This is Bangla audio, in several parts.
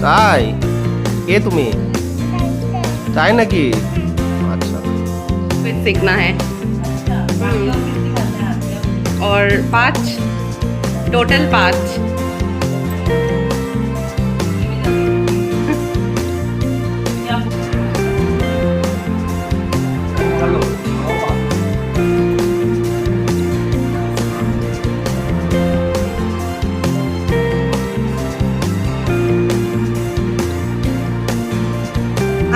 তাই? কে তুমি? তাই নাকি? अच्छा फिर सीखना है। और 5 टोटल 5।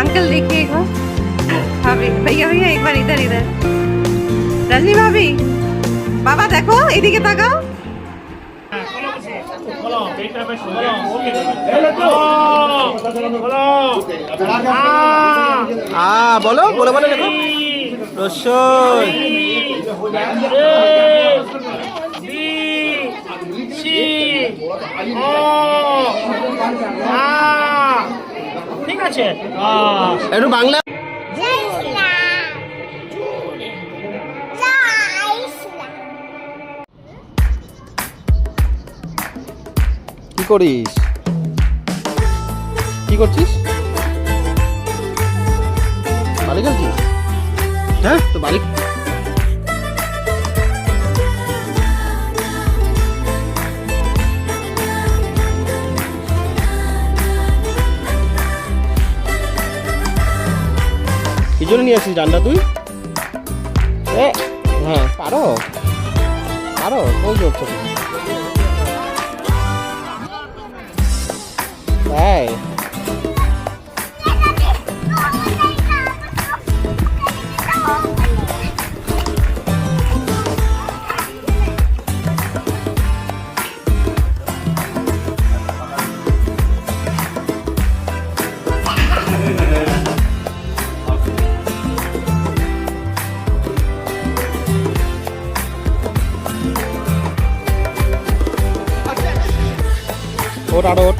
अंकल देखिए एक बार, भाभी भैया भैया एक बार इधर इधर, रजनी भाभी बाबा देखो এদিকে তাকাও। বলো বলে বলে দেখো রসই ঠিক আছে একটু বাংলা কি করিস? কি করছিস? বাড়ি গেছিস? হ্যাঁ তো বাড়ি কি জন্য নিয়ে আসিস ডান্ডা তুই? হ্যাঁ পারো পারো ওই করছো তাই? ওট আর ওট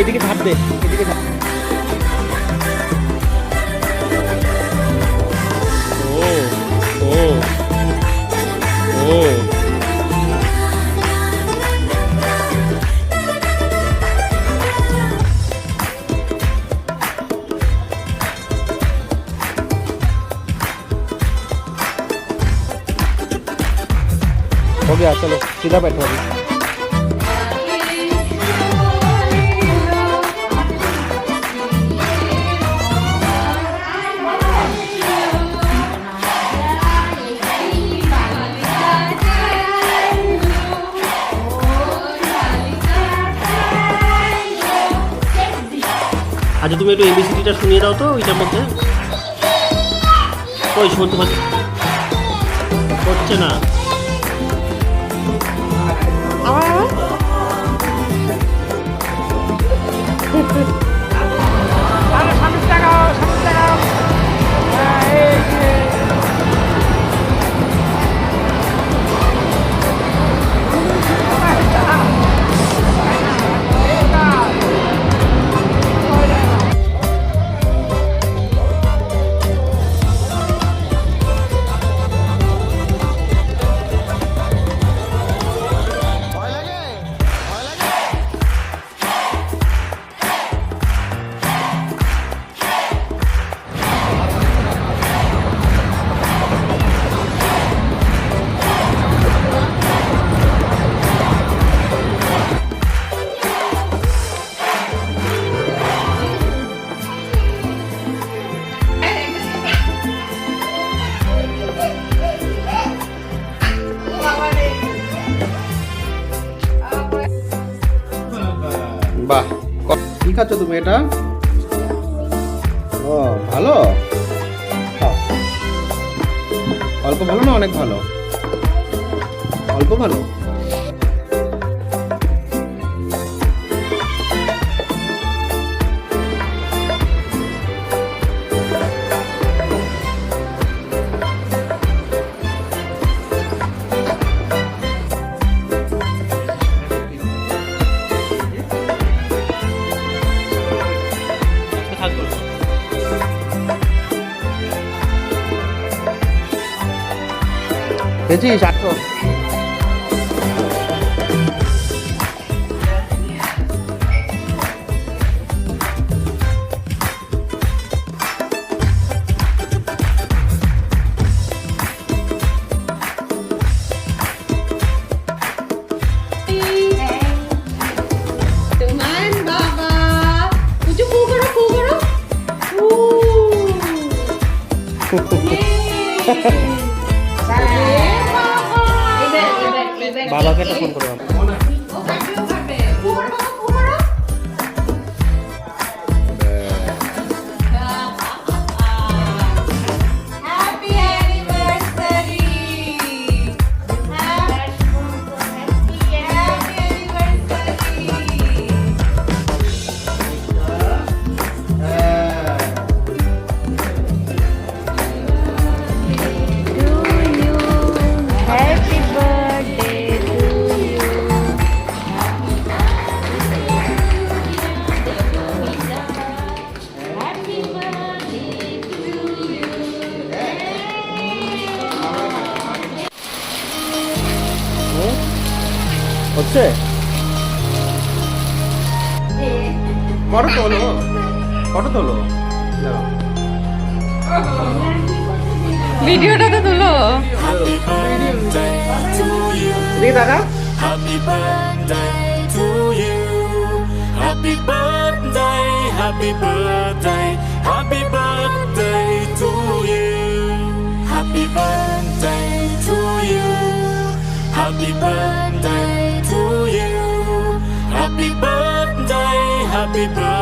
এদিকে ধাপ দে এদিকে ধাপ ও ও ও हो गया चलो सीधा बैठो अभी আচ্ছা তুমি একটু এবিসিডিটা শুনিয়ে দাও তো ওইটার মধ্যে ওই শুনতে হচ্ছে না বাহ কি খাচ্ছ তুমি এটা? ও ভালো অল্প ভালো না অনেক ভালো? অল্প ভালো খেয়েছিস আটশো? তোমার বাবা পুজো ফু করো ফু বাবাকে একটা ফোন করবো। Happy anniversary! Happy anniversary! Happy birthday to you. Happy birthday to you. হচ্ছে ফটো তোলো, ফটো তোলো। ভিডিওটা তো তুলো দেখি দাদা। Happy birthday to you. Happy birthday, happy birthday, happy birthday to you. Happy birthday to you. Happy birthday to you. Happy birthday, happy birthday.